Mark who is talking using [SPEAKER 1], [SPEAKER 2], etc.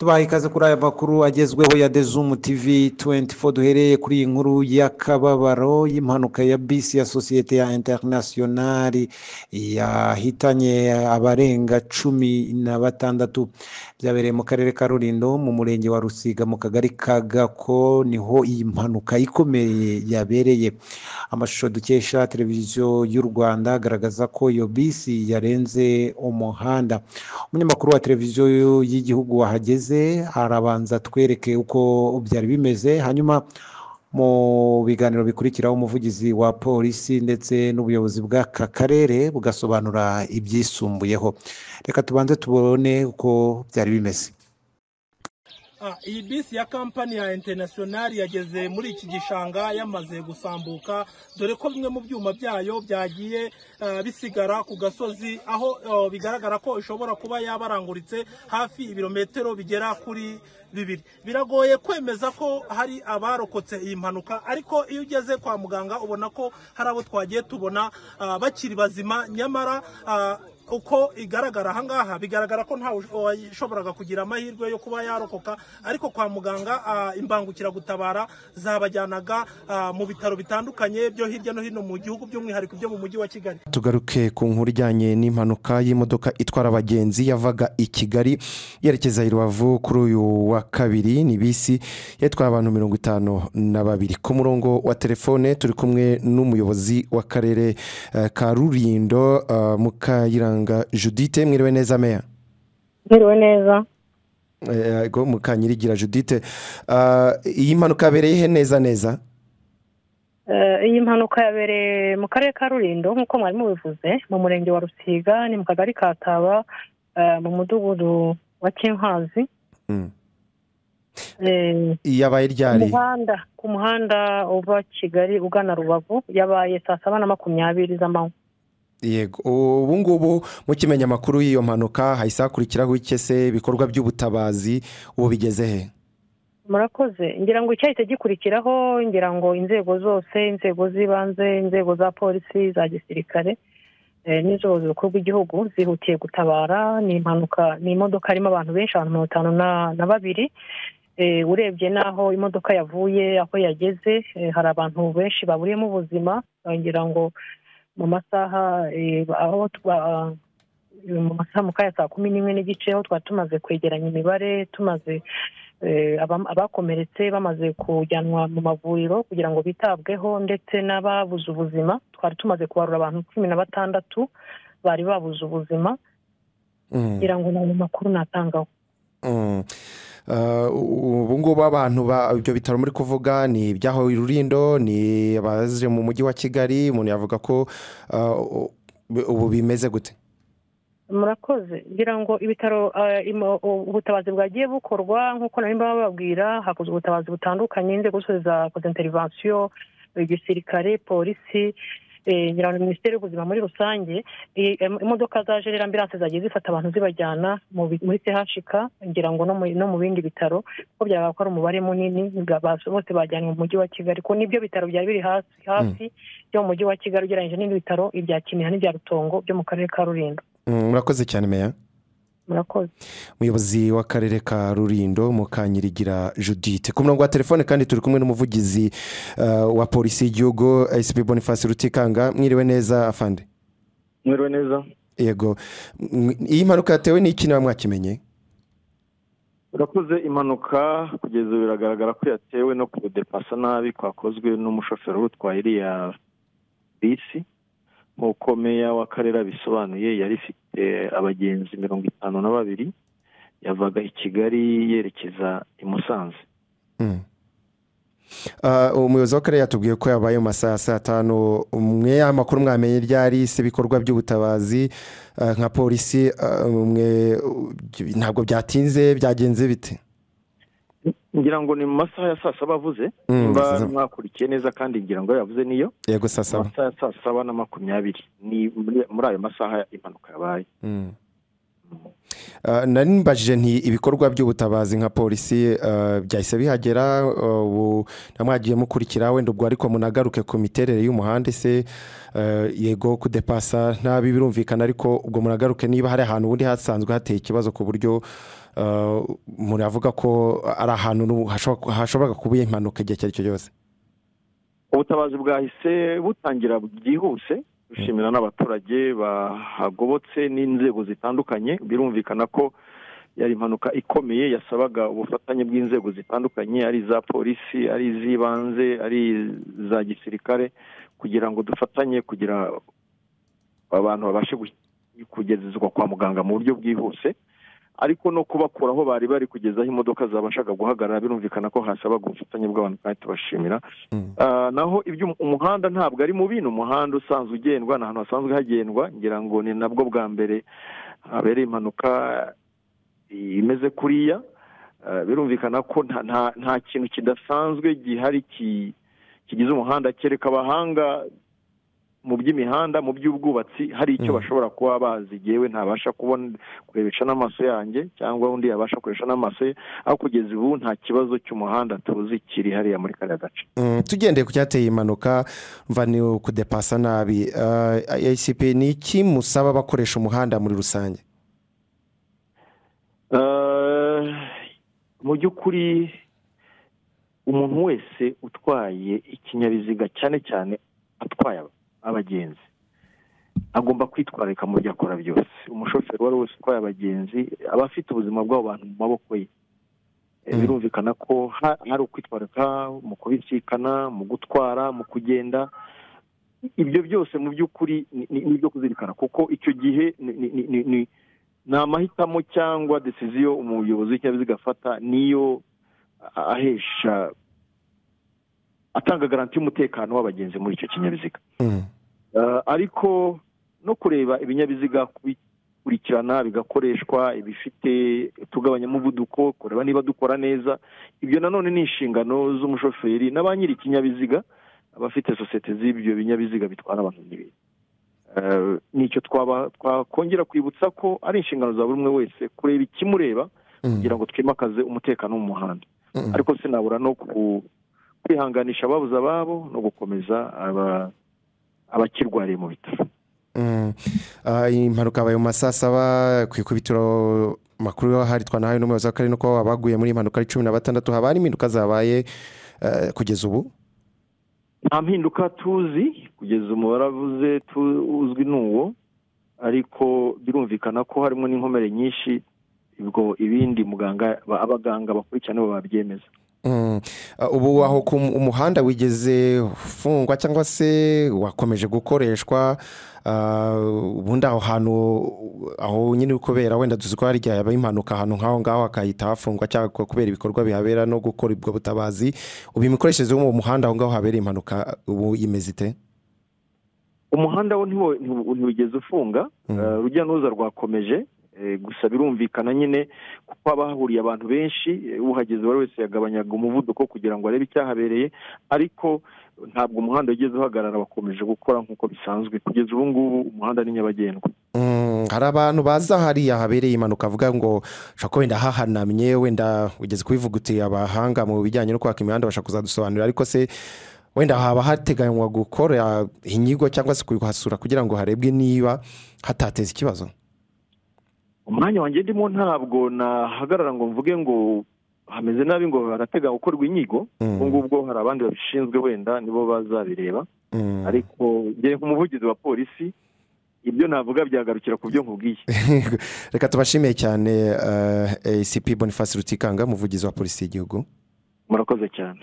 [SPEAKER 1] tubaha ikaze kuri aya makuru agezweho ya The Zoom TV 24. Duhereye kuri iyi nkuru y'akababaro y'impanuka ya bisi ya sosiyete ya International yahitanye abarenga 16. Byabereye mu karere ka Rulindo mu murenge wa Rusiga mu kagari ka Gako, niho iyi mpanuka ikomeye yabereye. Amashusho dukesha televiziyo y'u Rwanda agaragaza ko iyo bisi yarenze umuhanda. Umunyamakuru wa televiziyo y'igihugu wahageze arabanza twereke uko byari bimeze, hanyuma mu biganiro bikurikiraho umuvugizi wa polisi ndetse n'ubuyobozi bw'aka karere bugasobanura ibyisumbuyeho. Reka tubanze tubone uko byari bimeze.
[SPEAKER 2] Iyi bisi ya kampani ya International yageze muri iki gishanga yamaze gusambuka, dore ko bimwe mu byuma byayo byagiye bisigara ku gasozi, aho bigaragara ko ishobora kuba yabaranguritse hafi ibirometero bigera kuri 2. Biragoye kwemeza ko hari abarokotse iyi mpanuka, ariko iyo ugeze kwa muganga ubona ko hari abo twagiye tubona bakiri bazima, nyamara uko igaragara ahangaha bigaragara ko nta washoboraga kugira amahirwe yo kuba yarokoka, ariko kwa muganga imbangukira gutabara zabajyanaga mu bitaro bitandukanye byo hirya no hino mu gihugu, by'umwihariko byo mu mujyi wa Kigali.
[SPEAKER 3] Tugaruke ku nkuru ijyanye n'impanuka y'imodoka itwara abagenzi yavaga i Kigali yerekeza i Rubavu kuri uyu wa kabiri. Ni bisi yatwaye abantu 52. Ku murongo wa telefone turi kumwe n'umuyobozi w'akarere ka Rulindo Mukayiranga Judith. Mwiriwe neza meya?
[SPEAKER 4] Mwiriwe neza.
[SPEAKER 3] Yego, Mukanyirigira Judith. Iyi mpanuka yabereye neza?
[SPEAKER 4] Iyi mpanuka yabereye mu karere ka Rulindo nk'uko mwari mubivuze, mu murenge wa Rusiga, ni mu kagari ka Taba, mu mudugudu wa Kinkazi.
[SPEAKER 3] Yabaye ryari?
[SPEAKER 4] Ku muhanda uva Kigali ugana Rubavu, yabaye 7:20 z'amanywa.
[SPEAKER 3] Yego, ubu ngubu mukimenya amakuru y'iyo mpanuka hahise hakurikiraho ikese ibikorwa by'ubutabazi, ubu bigeze he?
[SPEAKER 4] Murakoze. Ngira ngo icyahise gikurikiraho, ngira ngo inzego zose, inzego z'ibanze, inzego za polisi, za gisirikare n'inzego z'ubukuru bw'igihugu zihutiye gutabara. Ni impanuka, ni imodoka harimo abantu benshi, abantu 52. Urebye naho imodoka yavuye, aho yageze, hari abantu benshi baburiyemo ubuzima. Ngira ngo mu masaha mu kanya saa 11:15 aho twari tumaze kwegeranya imibare, tumaze abakomeretse bamaze kujyanwa mu mavuriro kugira ngo bitabweho, ndetse n'ababuze ubuzima twari tumaze kubarura abantu 16 bari babuze ubuzima. Ngira ngo ni makuru natangaho.
[SPEAKER 3] Ubu ngubu abantu ibyo bitaro muri kuvuga ni ibyaho i Rulindo, ni abaje mu mujyi wa Kigali. Umuntu yavuga ko ubu bimeze gute?
[SPEAKER 4] Murakoze. Ngira ngo ibitaro ubutabazi bwagiye bukorwa nk'uko nari bababwira, hakozwe ubutabazi butandukanye, inzego zose zakoze intervention, igisirikare, polisi, ngira ngo Minisiteri y'Ubuzima muri rusange. Imodoka za General Ambulance zagiye zifata abantu zibajyana muri CHK, ngira ngo no mu bindi bitaro, ko byaraga ko ari umubare munini bose bajyanwe mu mujyi wa Kigali, ko nibyo bitaro byari biri hafi byo mu mujyi wa Kigali ugereranyije n'ibitaro ibya Kiniha n'ibya Rutongo byo mu karere ka Rulindo.
[SPEAKER 3] Murakoze cyane meya.
[SPEAKER 4] Murakoze.
[SPEAKER 3] Umuyobozi w'akarere ka Rulindo Mukanyirigira Judith. Ku murongo wa telefone kandi turi kumwe n'umuvugizi wa polisi y'igihugu SP Boniface Rutikanga. Mwiriwe neza afande?
[SPEAKER 5] Mwiriwe neza.
[SPEAKER 3] Yego, iyi mpanuka yatewe n'iki na mwakimenye?
[SPEAKER 5] Urakoze. Impanuka kugeza biragaragara ko yatewe no kudepasa nabi kwakozwe n'umushoferi utwaye iriya bisi. Nk'uko meya w'akarere abisobanuye, yari ifite abagenzi 52 yavaga i Kigali yerekeza i Musanze.
[SPEAKER 3] Umuyobozi w'akarere yatubwiye ko yabaye mu masaha 5. Mwe amakuru mwamenye ryari se ibikorwa by'ubutabazi nka polisi ntabwo byatinze, byagenze bite?
[SPEAKER 5] Ngira ngo ni mu masaha ya 7 bavuze, nimba mwakurikiye neza, kandi ngira ngo yavuze niyo.
[SPEAKER 3] Yego, 7.
[SPEAKER 5] Masaha 7:20 ni muri ayo masaha impanuka yabaye.
[SPEAKER 3] Nari mbajije nti ibikorwa by'ubutabazi nka polisi byahise bihagera, ubu namwagiye mukurikira wenda ubwo, ariko munagaruke ku miterere y'umuhanda se yego kudepasa ntabi birumvikana, ariko ubwo munagaruke niba hari ahantu ubundi hasanzwe hateye ikibazo ku buryo umuntu avuga ko ari ahantu hashobora kuba impanuka igihe icyo ari cyo cyose.
[SPEAKER 5] Ubutabazi bwahise butangira byihuse, dushimira n'abaturage bahagobotse n'inzego zitandukanye. Birumvikana ko yari impanuka ikomeye yasabaga ubufatanye bw'inzego zitandukanye, ari za polisi, ari iz'ibanze, ari za gisirikare, kugira ngo dufatanye kugira abantu babashe kugezezwa kwa muganga mu buryo bwihuse, ariko no kubakura aho bari kugeza aho imodoka zabashaga guhagarara. Birumvikana ko hasabaga ubufatanye bw'abantu kandi tubashimira. Naho umuhanda ntabwo ari mubi, ni umuhanda usanzwe ugendwa, ni ahantu hasanzwe hagendwa. Ngira ngo ni nabwo bwa mbere habereye impanuka imeze kuriya. Birumvikana ko nta kintu kidasanzwe gihari kigize umuhanda, kereka abahanga mu by'imihanda, mu by'ubwubatsi hari icyo bashobora kuba bazi, yewe ntabasha kurebesha n'amaso yanjye cyangwa undi yabasha kurebesha n'amaso ye, aho kugeza ubu nta kibazo cy'umuhanda tuzi kiri hariya muri kariya gace.
[SPEAKER 3] Tugendeye ku cyateye impanuka mva ni kudepasa nabi, ICP ni iki musaba bakoresha umuhanda muri rusange?
[SPEAKER 5] Mu by'ukuri umuntu wese utwaye ikinyabiziga, cyane cyane atwaye abagenzi, agomba kwitwararika mu byo akora byose. Umushoferi wari wese utwaye abagenzi aba afite ubuzima bw'abo bantu mu maboko ye. Birumvikana ko hari ukwitwararika mu kubisikana, mu gutwara, mu kugenda. Ibyo byose mu by'ukuri ni ibyo kuzirikana, kuko icyo gihe ni amahitamo cyangwa decision umuyobozi w'ikinyabiziga afata, niyo ahesha atanga garanti y'umutekano w'abagenzi muri icyo kinyabiziga. Ariko no kureba ibinyabiziga, kubikurikirana bigakoreshwa, ibifite tugabanya umuvuduko, kureba niba dukora neza. Ibyo nanone ni inshingano z'umushoferi na ba nyiri ikinyabiziga, abafite sosiyete z'ibyo binyabiziga bitwara abantu n'ibintu. Nicyo twakongera kwibutsa ko ari inshingano za buri umwe wese kureba ikimureba kugira ngo twimakaze umutekano mu muhanda. Ariko sinabura no kwihanganisha ababuze ababo no gukomeza abakirwariye mu bitaro.
[SPEAKER 3] Impanuka yabaye mu masaa 7 ku ikubitiro makuru hari twanahaye n'umuyobozi w'akarere ko abaguye muri impanuka ari 16. Haba hari impinduka zabaye kugeza ubu?
[SPEAKER 5] Nta mpinduka tuzi kugeza umubare avuze uzwi n'uwo, ariko birumvikana ko harimo n'inkomere nyinshi. Ubwo ibindi abaganga bakurikirana bo babyemeza.
[SPEAKER 3] Ubu aho ku umuhanda wigeze ufungwa cyangwa se wakomeje gukoreshwa, ubundi aho hantu aho nyine ukobera wenda tuzi ko hari igihe yaba impanuka ahantu nk'aho ngaho akahita hafungwa cyangwa kubera ibikorwa bihabera no gukora ubwo butabazi, ubu imikoreshereze mu muhanda aho ngaho habereye impanuka ubu imeze ite?
[SPEAKER 5] Umuhanda wo ntiwigeze ufunga, urujya n'uruza rwakomeje. Gusa birumvikana nyine kuko haba hahuriye abantu benshi, uhageze buri wese yagabanyaga umuvuduko kugira ngo arebe icyahabereye, ariko ntabwo umuhanda ugeze uhagarara, bakomeje gukora nk'uko bisanzwe. Kugeza ubu ngubu umuhanda ni nyabagendwa.
[SPEAKER 3] Hari abantu baza hariya habereye impanuka avuga ngo shaka wenda hahanamye, wenda ugeze kubivugutiye abahanga mu bijyanye no kwaka imihanda bashaka kuzadusobanurira, ariko se wenda haba hateganywa gukora inyigo cyangwa se kuhasura kugira ngo harebwe niba hatateza ikibazo?
[SPEAKER 5] Umwanya wanjye ndimo ntabwo nahagarara ngo mvuge ngo hameze nabi ngo harateganya gukorwa inyigo. Ubwo hari abandi babishinzwe wenda nibo bazabireba, ariko ngiye nk'umuvugizi wa polisi ibyo navuga byagarukira ku byo nkubwiye.
[SPEAKER 3] Reka tubashimiye cyane ICP Boniface Rutikanga, umuvugizi wa polisi y'igihugu.
[SPEAKER 5] Murakoze cyane.